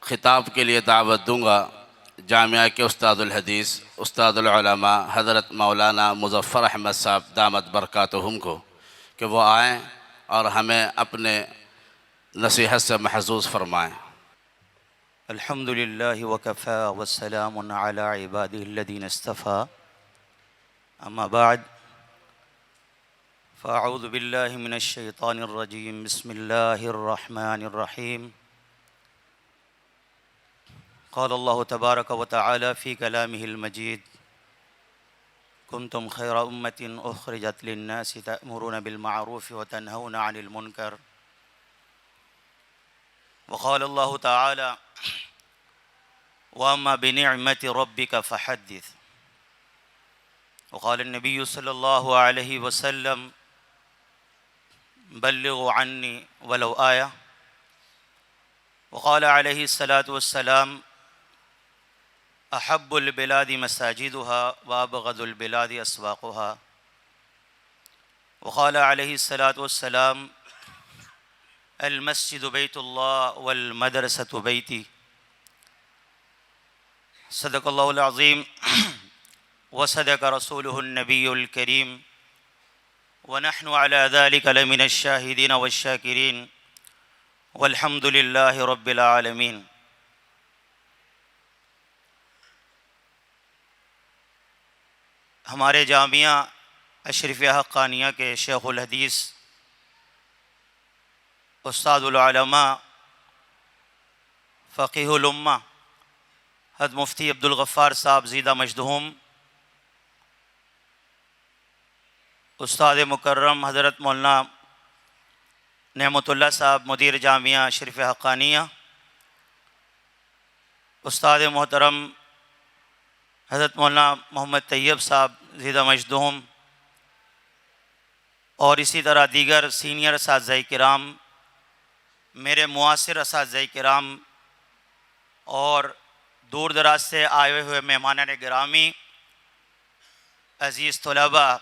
خطاب کے لیے دعوت دوں گا جامعہ کے استاد الحدیث استاد العلماء حضرت مولانا مظفر احمد صاحب دامت برکاتہم کو کہ وہ آئیں اور ہمیں اپنے نصیحت سے محظوظ فرمائیں۔ الحمد للہ وکفا والسلام علی عبادہ الذین اصطفیٰ، اما بعد فاعوذ باللہ من الشیطان الرجیم، بسم اللہ الرحمن الرحیم۔ قال اللہ تبارک وتعالی فی کلامہ المجید، کنتم خیر امۃ اخرجت للناس تأمرون بالمعروف وتنہون عن المنکر۔ وقال اللہ تعالی وَأَمَّا بِنِعْمَةِ رَبِّكَ فَحَدِّثْ۔ وقال النبی صلی اللہ علیہ وسلم بلغوا عنی ولو آیہ۔ وقال علیہ الصلاۃ والسلام احب البلاد مساجدها وابغض البلاد اسواقها۔ وقال علیہ الصلاۃ والسلام المسجد بیت اللہ والمدرسة بیتی۔ صدق اللہ العظیم وصدق رسولہ النبی الکریم ونحن على ذلك لمن الشاہدین والشاکرین والحمد للہ رب العالمین۔ ہمارے جامعہ اشرفیہ حقانیہ کے شیخ الحدیث استاد العلماء فقیہ الامہ حضرت مفتی عبدالغفار صاحب زیدہ مجدہوم، استاد مکرم حضرت مولانا نعمت اللہ صاحب مدیر جامعہ اشرفیہ حقانیہ، استاد محترم حضرت مولانا محمد طیب صاحب زیدہ مجدہوم، اور اسی طرح دیگر سینئر اساتذہ کرام، میرے معاصر اساتذہ کرام، اور دور دراز سے آئے ہوئے مہمانان گرامی، عزیز طلباء،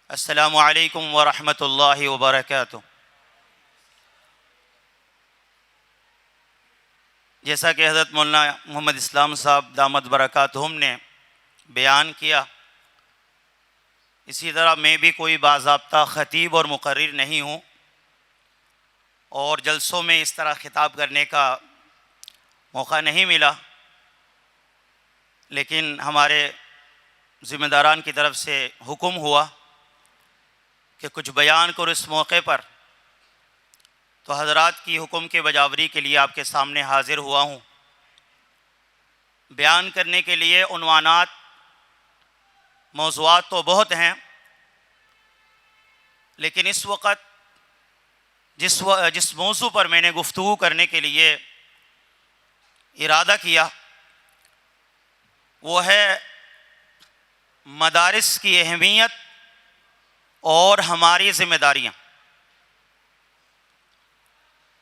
السلام علیکم ورحمۃ اللہ وبرکاتہ۔ جیسا کہ حضرت مولانا محمد اسلام صاحب دامت برکاتہم نے بیان کیا، اسی طرح میں بھی کوئی باضابطہ خطیب اور مقرر نہیں ہوں، اور جلسوں میں اس طرح خطاب کرنے کا موقع نہیں ملا، لیکن ہمارے ذمہ داران کی طرف سے حکم ہوا کہ کچھ بیان کرو اس موقع پر، تو حضرات کی حکم کے بجاوری کے لیے آپ کے سامنے حاضر ہوا ہوں۔ بیان کرنے کے لیے عنوانات، موضوعات تو بہت ہیں، لیکن اس وقت جس موضوع پر میں نے گفتگو کرنے کے لیے ارادہ کیا وہ ہے مدارس کی اہمیت اور ہماری ذمہ داریاں۔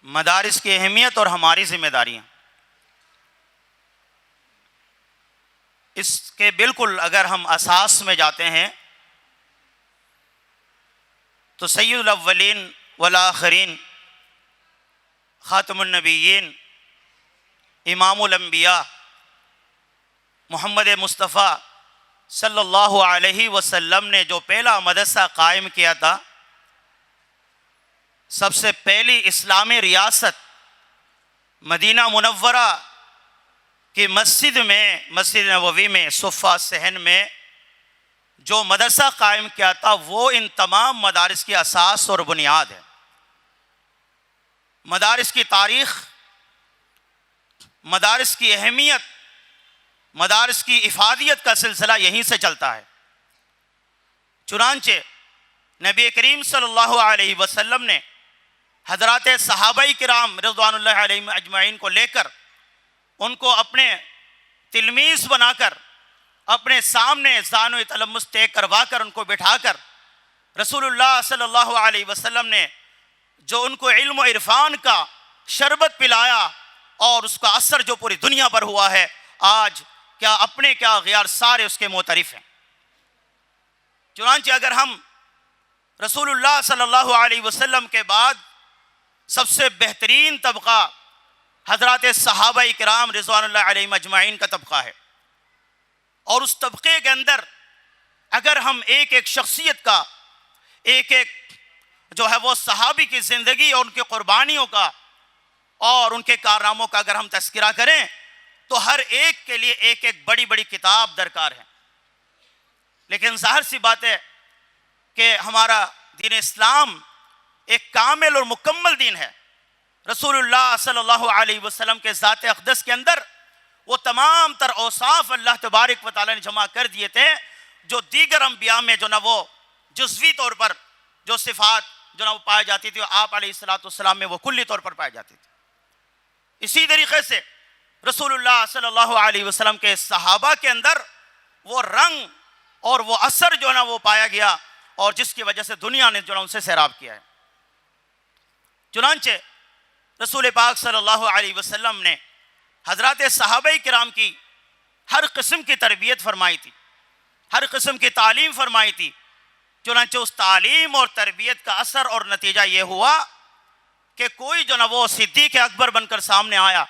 مدارس کی اہمیت اور ہماری ذمہ داریاں، اس کے بالکل اگر ہم اساس میں جاتے ہیں تو سید الاولین والآخرین، خاتم النبیین، امام الانبیاء، محمد مصطفیٰ صلی اللہ علیہ وسلم نے جو پہلا مدرسہ قائم کیا تھا، سب سے پہلی اسلامی ریاست مدینہ منورہ کی مسجد نبوی میں صفہ صحن میں جو مدرسہ قائم کیا تھا، وہ ان تمام مدارس کی اساس اور بنیاد ہے۔ مدارس کی تاریخ، مدارس کی اہمیت، مدارس کی افادیت کا سلسلہ یہیں سے چلتا ہے۔ چنانچہ نبی کریم صلی اللہ علیہ وسلم نے حضرات صحابہ کرام رضوان اللہ علیہم اجمعین کو لے کر، ان کو اپنے تلمیذ بنا کر، اپنے سامنے زانو تلمس طے کروا کر، ان کو بٹھا کر رسول اللہ صلی اللہ علیہ وسلم نے جو ان کو علم و عرفان کا شربت پلایا، اور اس کا اثر جو پوری دنیا پر ہوا ہے، آج کیا اپنے کیا غیار سارے اس کے معترف ہیں۔ چنانچہ اگر ہم رسول اللہ صلی اللہ علیہ وسلم کے بعد سب سے بہترین طبقہ حضرات صحابہ کرام رضوان اللہ علیہم اجمعین کا طبقہ ہے، اور اس طبقے کے اندر اگر ہم ایک ایک شخصیت کا، ایک ایک جو ہے وہ صحابی کی زندگی اور ان کی قربانیوں کا اور ان کے کارناموں کا اگر ہم تذکرہ کریں تو ہر ایک کے لیے ایک ایک بڑی بڑی کتاب درکار ہے۔ لیکن ظاہر سی بات ہے کہ ہمارا دین اسلام ایک کامل اور مکمل دین ہے۔ رسول اللہ صلی اللہ علیہ وسلم کے ذات اقدس کے اندر وہ تمام تر اوصاف اللہ تبارک و تعالیٰ نے جمع کر دیے تھے جو دیگر انبیاء میں جو نہ وہ جزوی طور پر جو صفات جو نہ وہ پائی جاتی تھی، آپ علیہ السلام میں وہ کلی طور پر پائی جاتی تھی۔ اسی طریقے سے رسول اللہ صلی اللہ علیہ وسلم کے صحابہ کے اندر وہ رنگ اور وہ اثر جو نا وہ پایا گیا، اور جس کی وجہ سے دنیا نے جو نا ان سے سیراب کیا ہے۔ چنانچہ رسول پاک صلی اللہ علیہ وسلم نے حضرات صحابہ کرام کی ہر قسم کی تربیت فرمائی تھی، ہر قسم کی تعلیم فرمائی تھی۔ چنانچہ اس تعلیم اور تربیت کا اثر اور نتیجہ یہ ہوا کہ کوئی جو نا وہ صدیق اکبر بن کر سامنے آیا،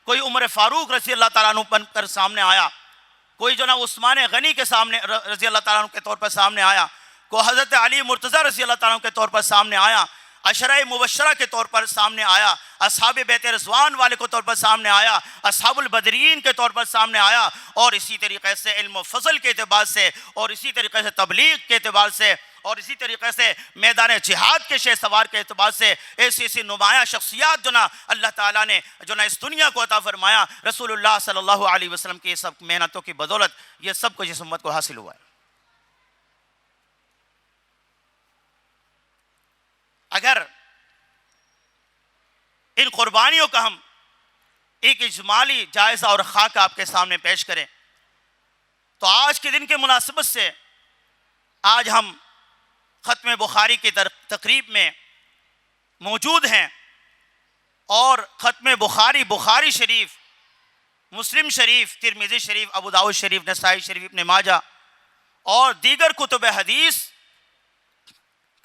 کوئی عمر فاروق رضی اللہ تعالیٰ عنہ بن کر سامنے آیا، کوئی جو نا عثمان غنی کے سامنے رضی اللہ تعالیٰ عنہ کے طور پر سامنے آیا، کوئی حضرت علی مرتضیٰ رضی اللہ تعالیٰ عنہ کے طور پر سامنے آیا، عشرہ مبشرہ کے طور پر سامنے آیا، اصحاب بیت رضوان والے کے طور پر سامنے آیا، اصحاب البدرین کے طور پر سامنے آیا، اور اسی طریقے سے علم و فضل کے اعتبار سے، اور اسی طریقے سے تبلیغ کے اعتبار سے، اور اسی طریقے سے میدان جہاد کے شہ سوار کے اعتبار سے ایسی ایسی نمایاں شخصیات جو نا اللہ تعالیٰ نے جو نا اس دنیا کو عطا فرمایا۔ رسول اللہ صلی اللہ علیہ وسلم کی یہ سب محنتوں کی بدولت یہ سب کچھ اس امت کو حاصل ہوا ہے۔ اگر ان قربانیوں کا ہم ایک اجمالی جائزہ اور خاکہ آپ کے سامنے پیش کریں تو آج کے دن کے مناسبت سے آج ہم ختم بخاری کی تقریب میں موجود ہیں، اور ختم بخاری شریف، مسلم شریف، ترمذی شریف، ابو داؤد شریف، نسائی شریف، ابن ماجہ اور دیگر کتب حدیث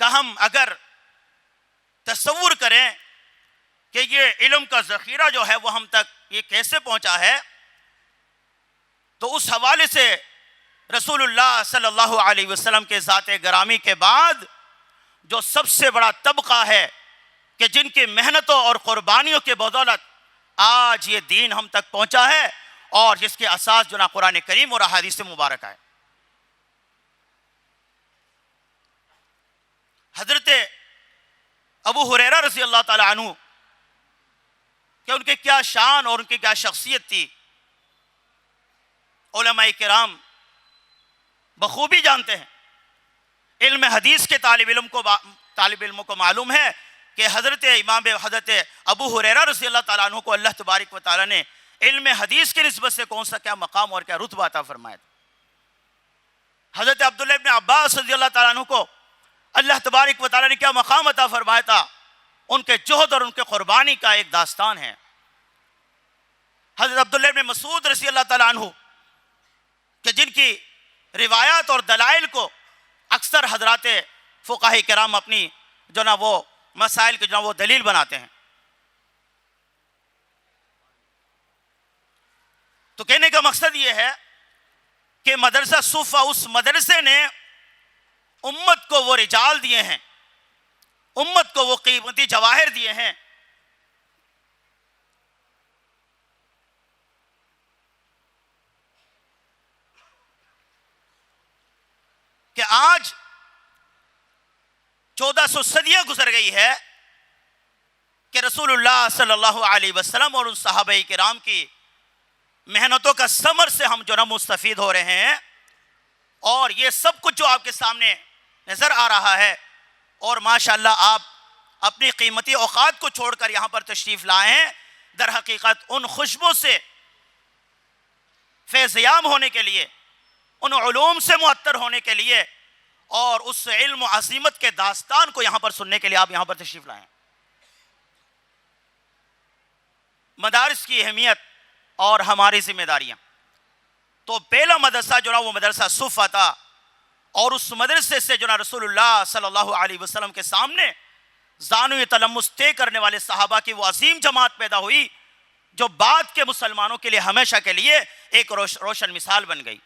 کا ہم اگر تصور کریں کہ یہ علم کا ذخیرہ جو ہے وہ ہم تک یہ کیسے پہنچا ہے، تو اس حوالے سے رسول اللہ صلی اللہ علیہ وسلم کے ذات گرامی کے بعد جو سب سے بڑا طبقہ ہے کہ جن کی محنتوں اور قربانیوں کے بدولت آج یہ دین ہم تک پہنچا ہے، اور جس کے اساس جو نا قرآن کریم اور احادیث مبارکہ ہے۔ حضرت ابو ہریرہ رضی اللہ تعالی عنہ کہ ان کے کیا شان اور ان کی کیا شخصیت تھی، علماء کرام بخوبی جانتے ہیں۔ علم حدیث کے طالب علموں کو معلوم ہے کہ حضرت ابو ہریرہ رضی اللہ تعالیٰ عنہ کو اللہ تبارک و تعالیٰ نے علم حدیث کی نسبت سے کون سا کیا مقام اور کیا رتبہ عطا فرمایا تھا۔ حضرت عبداللہ ابن عباس رضی اللہ تعالیٰ عنہ کو اللہ تبارک و تعالیٰ نے کیا مقام عطا فرمایا تھا، ان کے جہد اور ان کے قربانی کا ایک داستان ہے۔ حضرت عبداللہ ابن مسعود رضی اللہ تعالیٰ عنہ کہ جن کی روایات اور دلائل کو اکثر حضرات فقہاء کرام اپنی جو نا وہ مسائل کے جو نا وہ دلیل بناتے ہیں۔ تو کہنے کا مقصد یہ ہے کہ مدرسہ صفہ، اس مدرسے نے امت کو وہ رجال دیے ہیں، امت کو وہ قیمتی جواہر دیے ہیں کہ آج 1400 صدیاں گزر گئی ہے کہ رسول اللہ صلی اللہ علیہ وسلم اور ان صحابہ کرام کی محنتوں کا ثمر سے ہم جو نا مستفید ہو رہے ہیں، اور یہ سب کچھ جو آپ کے سامنے نظر آ رہا ہے، اور ماشاءاللہ آپ اپنی قیمتی اوقات کو چھوڑ کر یہاں پر تشریف لائے ہیں، در حقیقت ان خوشبوں سے فیضیاب ہونے کے لیے، ان علوم سے معطر ہونے کے لیے، اور اس علم و عظیمت کے داستان کو یہاں پر سننے کے لیے آپ یہاں پر تشریف لائے ہیں۔ مدارس کی اہمیت اور ہماری ذمہ داریاں، تو پہلا مدرسہ جو نا وہ مدرسہ صفہ تھا، اور اس مدرسے سے جو نا رسول اللہ صلی اللہ علیہ وسلم کے سامنے زانوی تلمس طے کرنے والے صحابہ کی وہ عظیم جماعت پیدا ہوئی جو بعد کے مسلمانوں کے لیے ہمیشہ کے لیے ایک روشن مثال بن گئی۔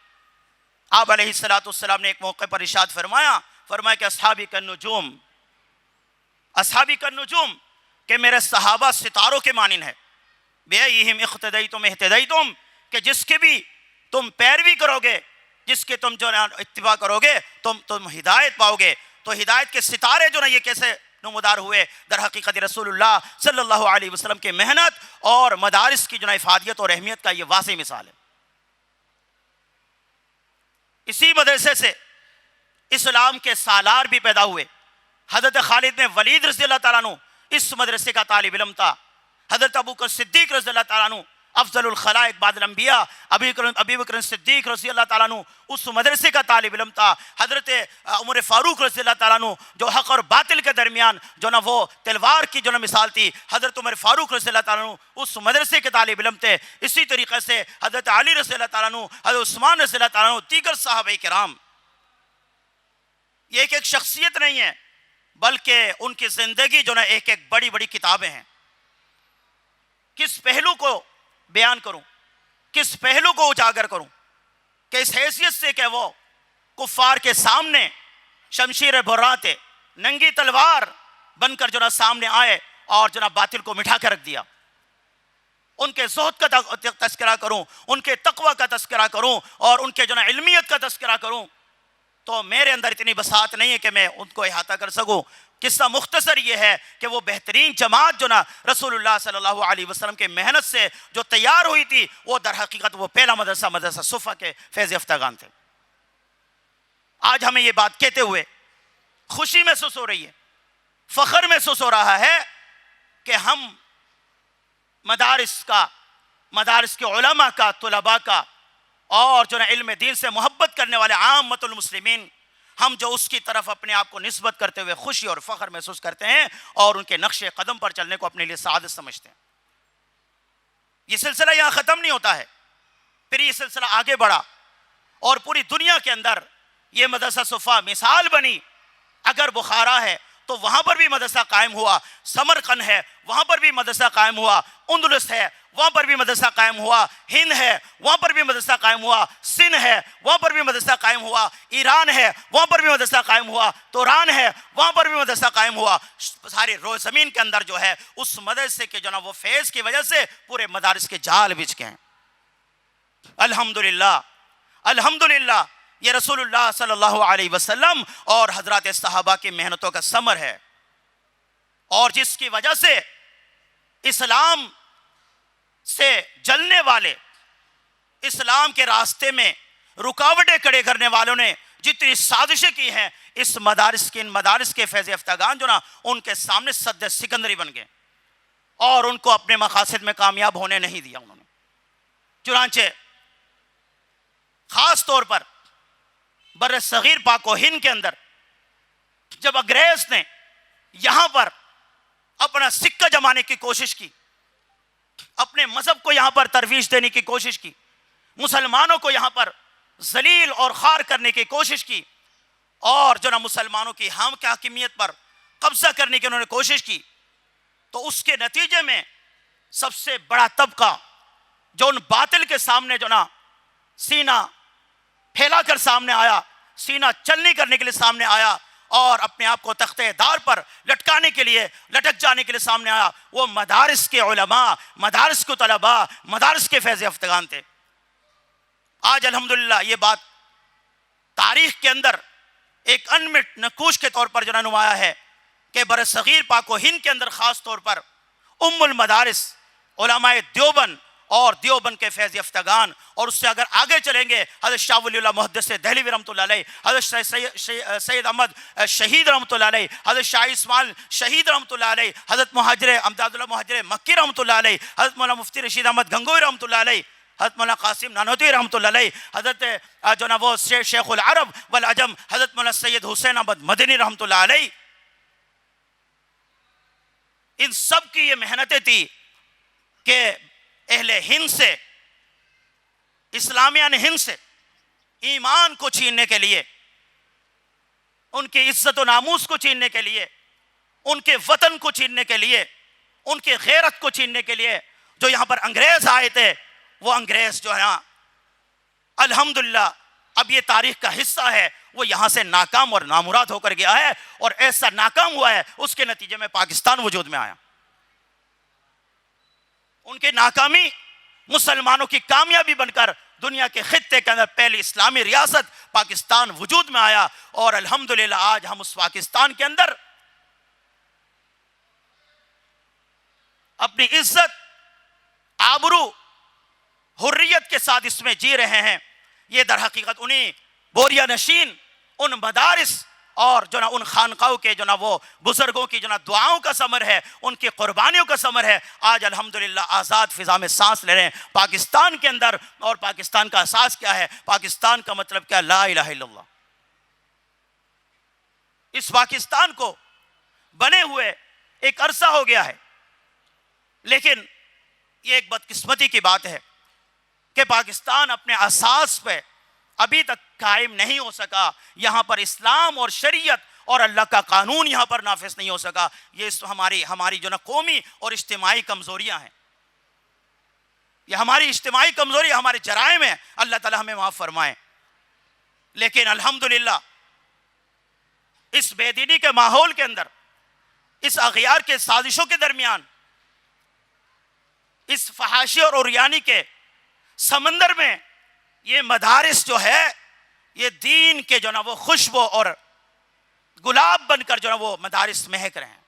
آپ علیہ السلام نے ایک موقع پر ارشاد فرمایا کہ اصحابی کالنجوم، اصحابی کالنجوم، کہ میرے صحابہ ستاروں کے مانند ہے۔ بِأَيِّهِمْ اِقْتَدَيْتُمْ اِهْتَدَيْتُمْ، کہ جس کے بھی تم پیروی کرو گے، جس کے تم جو اتباع کرو گے تم ہدایت پاؤ گے۔ تو ہدایت کے ستارے جو یہ کیسے نمودار ہوئے؟ در حقیقت رسول اللہ صلی اللہ علیہ وسلم کے محنت اور مدارس کی جو افادیت اور اہمیت کا یہ واضح مثال ہے۔ اسی مدرسے سے اسلام کے سالار بھی پیدا ہوئے۔ حضرت خالد بن ولید رضی اللہ تعالیٰ عنہ اس مدرسے کا طالب علم تھا۔ حضرت ابوبکر صدیق رضی اللہ تعالیٰ عنہ افضل الخلائق بعد الانبیاء، ابی بکر صدیق رضی اللہ تعالیٰ عنہ اس مدرسے کا طالب علم تھا۔ حضرت عمر فاروق رضی اللہ تعالیٰ عنہ جو حق اور باطل کے درمیان جو وہ تلوار کی جو مثال تھی، حضرت عمر فاروق رضی اللہ تعالیٰ عنہ اس مدرسے کے طالب علم تھے۔ اسی طریقے سے حضرت علی رضی اللہ تعالیٰ عنہ، حضرت عثمان رضی اللہ تعالیٰ عنہ، دیگر صحابہ کرام۔ یہ ایک شخصیت نہیں ہے بلکہ ان کی زندگی جو ایک بڑی بڑی کتابیں ہیں۔ کس پہلو کو بیان کروں، کس پہلو کو اجاگر کروں کہ اس حیثیت سے کہ وہ کفار کے سامنے شمشیر برات ننگی تلوار بن کر سامنے آئے اور باطل کو مٹھا کے رکھ دیا۔ ان کے زہد کا تذکرہ کروں، ان کے تقوی کا تذکرہ کروں اور ان کے علمیت کا تذکرہ کروں تو میرے اندر اتنی بساط نہیں ہے کہ میں ان کو احاطہ کر سکوں۔ قصہ مختصر یہ ہے کہ وہ بہترین جماعت رسول اللہ صلی اللہ علیہ وسلم کے محنت سے جو تیار ہوئی تھی، وہ در حقیقت وہ پہلا مدرسہ صفا کے فیض یافتگان تھے۔ آج ہمیں یہ بات کہتے ہوئے خوشی محسوس ہو رہی ہے، فخر محسوس ہو رہا ہے کہ ہم مدارس کے علماء کا، طلباء کا اور علم دین سے محبت کرنے والے عامت المسلمین، ہم جو اس کی طرف اپنے آپ کو نسبت کرتے ہوئے خوشی اور فخر محسوس کرتے ہیں اور ان کے نقش قدم پر چلنے کو اپنے لیے سعادت سمجھتے ہیں۔ یہ سلسلہ یہاں ختم نہیں ہوتا ہے، پھر یہ سلسلہ آگے بڑھا اور پوری دنیا کے اندر یہ مدرسہ صفا مثال بنی۔ اگر بخارا ہے تو وہاں پر بھی مدرسہ قائم ہوا، سمرقند ہے وہاں پر بھی مدرسہ قائم ہوا، اندلس ہے وہاں پر بھی مدرسہ قائم ہوا، ہند ہے وہاں پر بھی مدرسہ قائم ہوا، سندھ ہے وہاں پر بھی مدرسہ قائم ہوا، ایران ہے وہاں پر بھی مدرسہ قائم ہوا، توران ہے وہاں پر بھی مدرسہ قائم ہوا۔ سارے روز زمین کے اندر اس مدرسے کے وہ فیض کی وجہ سے پورے مدارس کے جال بچھ گئے ہیں۔ الحمدللہ الحمدللہ، یہ رسول اللہ صلی اللہ علیہ وسلم اور حضرات صحابہ کی محنتوں کا ثمر ہے، اور جس کی وجہ سے اسلام سے جلنے والے، اسلام کے راستے میں رکاوٹیں کھڑے کرنے والوں نے جتنی سازشیں کی ہیں، ان مدارس کے فیض یافتگان ان کے سامنے سد سکندری بن گئے اور ان کو اپنے مقاصد میں کامیاب ہونے نہیں دیا انہوں نے۔ چنانچہ خاص طور پر بر صغیر پاک و ہند کے اندر جب انگریز نے یہاں پر اپنا سکہ جمانے کی کوشش کی، اپنے مذہب کو یہاں پر ترویج دینے کی کوشش کی، مسلمانوں کو یہاں پر ذلیل اور خوار کرنے کی کوشش کی اور مسلمانوں کی حاکمیت پر قبضہ کرنے کی انہوں نے کوشش کی، تو اس کے نتیجے میں سب سے بڑا طبقہ جو ان باطل کے سامنے سینہ پھیلا کر سامنے آیا، سینہ چلنی کرنے کے لیے سامنے آیا اور اپنے آپ کو تختے دار پر لٹکانے کے لیے، لٹک جانے کے لیے سامنے آیا، وہ مدارس کے علماء، مدارس کے طلباء، مدارس کے فیض یافتگان تھے۔ آج الحمدللہ یہ بات تاریخ کے اندر ایک انمٹ نقوش کے طور پر نمایاں ہے کہ بر صغیر پاک و ہند کے اندر خاص طور پر ام المدارس علماء دیوبند اور دیوبند کے فیض یافتگان، اور اس سے اگر آگے چلیں گے حضرت شاہ ولی اللہ محدث دہلوی رحمۃ اللہ علیہ، حضرت سید احمد شہید رحمۃ اللہ علیہ، حضرت شاہ اسماعیل شہید رحمۃ اللہ علیہ، حضرت امداد اللہ مہاجر مکی رحمۃ اللہ علیہ، حضرت مولانا مفتی رشید احمد گنگوئی رحمۃ اللہ علیہ، حضرت مولانا قاسم نانوتوی رحمۃ اللہ علیہ، حضرت شیخ العرب والعجم حضرت مولانا سید حسین احمد مدنی رحمۃ اللہ علیہ، ان سب کی یہ محنتیں تھی کہ اہل ہند سے، اسلامیان ہند سے ایمان کو چھیننے کے لیے، ان کی عزت و ناموس کو چھیننے کے لیے، ان کے وطن کو چھیننے کے لیے، ان کے غیرت کو چھیننے کے لیے جو یہاں پر انگریز آئے تھے وہ انگریز جو ہے نا الحمدللہ اب یہ تاریخ کا حصہ ہے، وہ یہاں سے ناکام اور نامراد ہو کر گیا ہے، اور ایسا ناکام ہوا ہے اس کے نتیجے میں پاکستان وجود میں آیا۔ ان کی ناکامی مسلمانوں کی کامیابی بن کر دنیا کے خطے کے اندر پہلی اسلامی ریاست پاکستان وجود میں آیا، اور الحمدللہ آج ہم اس پاکستان کے اندر اپنی عزت، آبرو، حریت کے ساتھ اس میں جی رہے ہیں۔ یہ در حقیقت انہیں بوریا نشین، ان مدارس اور جو نا ان خانقاہوں کے جو نا وہ بزرگوں کی جو نا دعاؤں کا ثمر ہے، ان کی قربانیوں کا ثمر ہے۔ آج الحمدللہ آزاد فضا میں سانس لے رہے ہیں پاکستان کے اندر، اور پاکستان کا اساس کیا ہے؟ پاکستان کا مطلب کیا؟ لا الہ الا اللہ۔ اس پاکستان کو بنے ہوئے ایک عرصہ ہو گیا ہے، لیکن یہ ایک بدقسمتی کی بات ہے کہ پاکستان اپنے اساس پہ ابھی تک قائم نہیں ہو سکا۔ یہاں پر اسلام اور شریعت اور اللہ کا قانون یہاں پر نافذ نہیں ہو سکا۔ یہ ہماری جو نا قومی اور اجتماعی کمزوریاں ہیں، یہ ہماری اجتماعی کمزوری، ہمارے جرائم ہیں، اللہ تعالی ہمیں معاف فرمائے۔ لیکن الحمدللہ اس بے دینی کے ماحول کے اندر، اس اغیار کے سازشوں کے درمیان، اس فحاشی اور عریانی کے سمندر میں یہ مدارس جو ہے، یہ دین کے جو نا وہ خوشبو اور گلاب بن کر جو نا وہ مدارس مہک رہے ہیں۔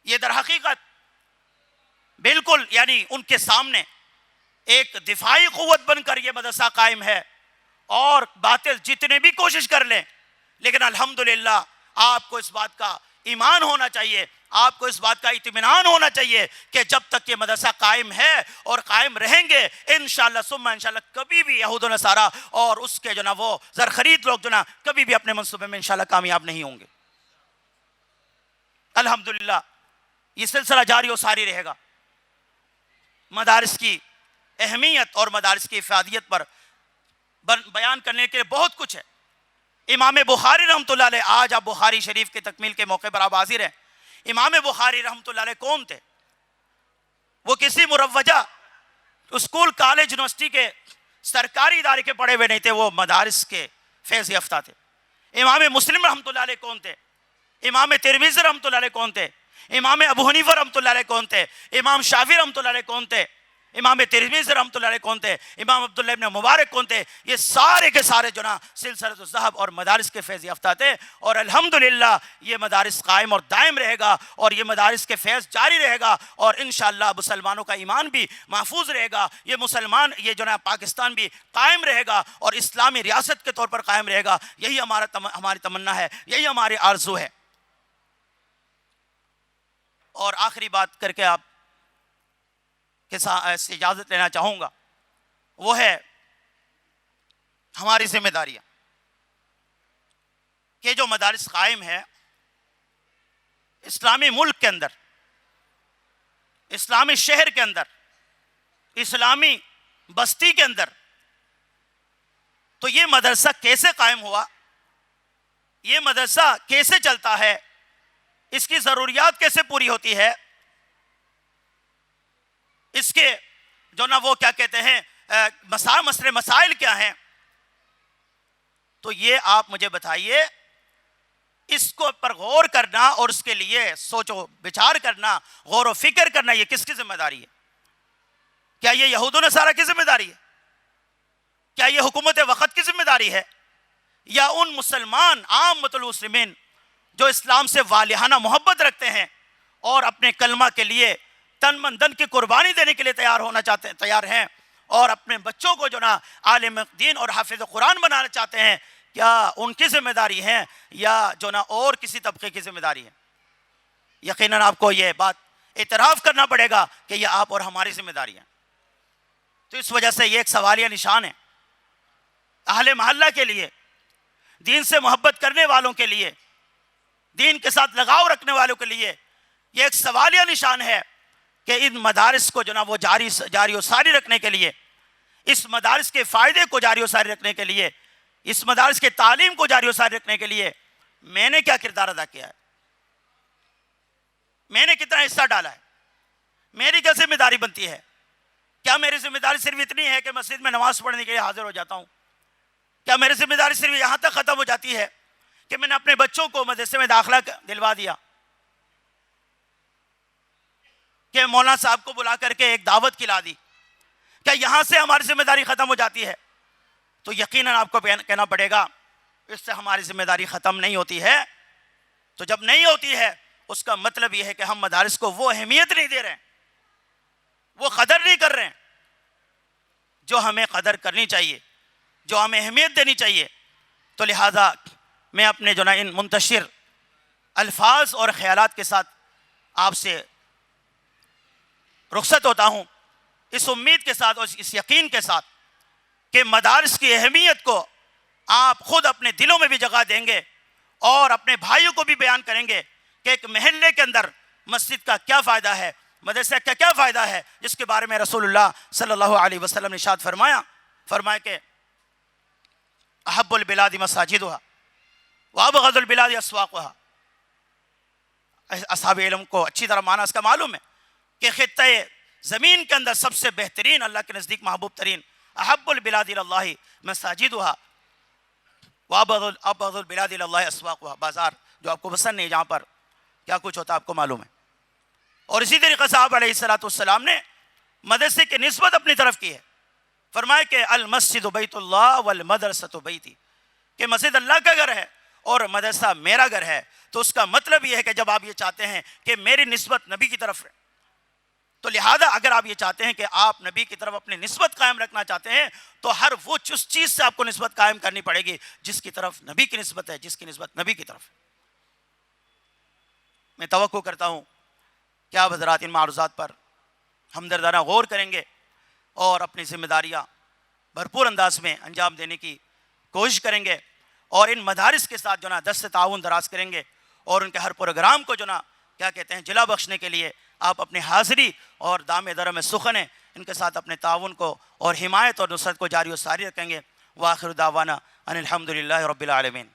یہ در حقیقت بالکل یعنی ان کے سامنے ایک دفاعی قوت بن کر یہ مدرسہ قائم ہے، اور باطل جتنے بھی کوشش کر لیں، لیکن الحمدللہ آپ کو اس بات کا ایمان ہونا چاہیے، آپ کو اس بات کا اطمینان ہونا چاہیے کہ جب تک یہ مدرسہ قائم ہے اور قائم رہیں گے، انشاءاللہ ثم انشاءاللہ کبھی بھی یہود و نصارہ اور اس کے جو نا وہ زرخرید لوگ جو نا کبھی بھی اپنے منصوبے میں انشاءاللہ کامیاب نہیں ہوں گے۔ الحمدللہ یہ سلسلہ جاری و ساری رہے گا۔ مدارس کی اہمیت اور مدارس کی افادیت پر بیان کرنے کے بہت کچھ ہے۔ امام بخاری رحمۃ اللہ علیہ، آج آپ بخاری شریف کے تکمیل کے موقع پر آپ حاضر ہیں۔ امام بخاری رحمۃ اللہ علیہ کون تھے؟ وہ کسی مروجہ اسکول، کالج، یونیورسٹی کے سرکاری ادارے کے پڑھے ہوئے نہیں تھے، وہ مدارس کے فیض یافتہ تھے۔ امام مسلم رحمۃ اللہ علیہ کون تھے؟ امام ترمذی رحمۃ اللہ علیہ کون تھے؟ امام ابو حنیفہ رحمۃ اللہ علیہ کون تھے؟ امام شافعی رحمۃ اللہ علیہ کون تھے؟ امام ترمذی رحمۃ اللہ علیہ کون تھے؟ امام عبداللہ ابن مبارک کون تھے؟ یہ سارے کے سارے جو نا سلسلۃ الذہب اور مدارس کے فیض یافتہ تھے، اور الحمدللہ یہ مدارس قائم اور دائم رہے گا، اور یہ مدارس کے فیض جاری رہے گا، اور انشاءاللہ مسلمانوں کا ایمان بھی محفوظ رہے گا۔ یہ جو نا پاکستان بھی قائم رہے گا اور اسلامی ریاست کے طور پر قائم رہے گا۔ یہی ہماری تمنا ہے، یہی ہماری آرزو ہے۔ اور آخری بات کر کے آپ کے سے اجازت لینا چاہوں گا، وہ ہے ہماری ذمہ داریاں کہ جو مدارس قائم ہے اسلامی ملک کے اندر، اسلامی شہر کے اندر، اسلامی بستی کے اندر، تو یہ مدرسہ کیسے قائم ہوا، یہ مدرسہ کیسے چلتا ہے، اس کی ضروریات کیسے پوری ہوتی ہے، اس کے جو نا وہ کیا کہتے ہیں مسائل کیا ہیں، تو یہ آپ مجھے بتائیے۔ اس کو پر غور کرنا اور اس کے لیے سوچ و بچار کرنا، غور و فکر کرنا، یہ کس کی ذمہ داری ہے؟ کیا یہ یہود و نصارہ کی ذمہ داری ہے؟ کیا یہ حکومت وقت کی ذمہ داری ہے؟ یا ان مسلمان عامۃ المسلمین جو اسلام سے والہانہ محبت رکھتے ہیں اور اپنے کلمہ کے لیے تن من دن کی قربانی دینے کے لیے تیار ہیں، اور اپنے بچوں کو جو نا عالم دین اور حافظ قرآن بنانا چاہتے ہیں، کیا ان کی ذمہ داری ہے یا جو نا اور کسی طبقے کی ذمہ داری ہے؟ یقیناً آپ کو یہ بات اعتراف کرنا پڑے گا کہ یہ آپ اور ہماری ذمہ داری ہے۔ تو اس وجہ سے یہ ایک سوالیہ نشان ہے اہل محلہ کے لیے، دین سے محبت کرنے والوں کے لیے، دین کے ساتھ لگاؤ رکھنے والوں کے لیے یہ ایک سوالیہ نشان ہے کہ ان مدارس کو جو نا وہ جاری و ساری رکھنے کے لیے، اس مدارس کے فائدے کو جاری و ساری رکھنے کے لیے، اس مدارس کے تعلیم کو جاری و ساری رکھنے کے لیے میں نے کیا کردار ادا کیا ہے، میں نے کتنا حصہ ڈالا ہے، میری کیا ذمہ داری بنتی ہے؟ کیا میری ذمہ داری صرف اتنی ہے کہ مسجد میں نماز پڑھنے کے لیے حاضر ہو جاتا ہوں؟ کیا میری ذمہ داری صرف یہاں تک ختم ہو جاتی ہے کہ میں نے اپنے بچوں کو مدرسے میں داخلہ دلوا دیا، کہ مولانا صاحب کو بلا کر کے ایک دعوت کھلا دی؟ کیا یہاں سے ہماری ذمہ داری ختم ہو جاتی ہے؟ تو یقیناً آپ کو کہنا پڑے گا اس سے ہماری ذمہ داری ختم نہیں ہوتی ہے۔ تو جب نہیں ہوتی ہے اس کا مطلب یہ ہے کہ ہم مدارس کو وہ اہمیت نہیں دے رہے ہیں، وہ قدر نہیں کر رہے ہیں جو ہمیں قدر کرنی چاہیے، جو ہمیں اہمیت دینی چاہیے۔ تو لہٰذا میں اپنے جو نا ان منتشر الفاظ اور خیالات کے ساتھ آپ سے رخصت ہوتا ہوں، اس امید کے ساتھ اور اس یقین کے ساتھ کہ مدارس کی اہمیت کو آپ خود اپنے دلوں میں بھی جگہ دیں گے اور اپنے بھائیوں کو بھی بیان کریں گے کہ ایک محلے کے اندر مسجد کا کیا فائدہ ہے، مدرسہ کا کیا فائدہ ہے، جس کے بارے میں رسول اللہ صلی اللہ علیہ وسلم نے ارشاد فرمایا کہ احب البلاد مساجدها وابغض البلاد اسواقها۔ اصحاب علم کو اچھی طرح معنی اس کا معلوم ہے کہ خطہ زمین کے اندر سب سے بہترین، اللہ کے نزدیک محبوب ترین، احب البلاد اللہ مساجدها وابغض البلاد اللہ اسواقها، بازار جو آپ کو پسند نہیں، جہاں پر کیا کچھ ہوتا آپ کو معلوم ہے۔ اور اسی طریقے سے آپ علیہ السلام نے مدرسے کی نسبت اپنی طرف کی ہے، فرمایا کہ المسجد بیت اللہ والمدرسۃ بیتی، کہ مسجد اللہ کا گھر ہے اور مدرسہ میرا گھر ہے۔ تو اس کا مطلب یہ ہے کہ جب آپ یہ چاہتے ہیں کہ میری نسبت نبی کی طرف ہے، تو لہذا اگر آپ یہ چاہتے ہیں کہ آپ نبی کی طرف اپنی نسبت قائم رکھنا چاہتے ہیں تو ہر وہ چیز سے آپ کو نسبت قائم کرنی پڑے گی جس کی طرف نبی کی نسبت ہے، جس کی نسبت نبی کی طرف ہے۔ میں توقع کرتا ہوں کہ آپ حضرات ان معروضات پر ہمدردانہ غور کریں گے اور اپنی ذمہ داریاں بھرپور انداز میں انجام دینے کی کوشش کریں گے، اور ان مدارس کے ساتھ جو نا دست تعاون دراز کریں گے، اور ان کے ہر پروگرام کو جو نا کیا کہتے ہیں جلا بخشنے کے لیے آپ اپنی حاضری اور دام درم سخن ان کے ساتھ اپنے تعاون کو اور حمایت اور نصرت کو جاری و ساری رکھیں گے۔ وآخر دعوانا ان الحمدللہ رب العالمین۔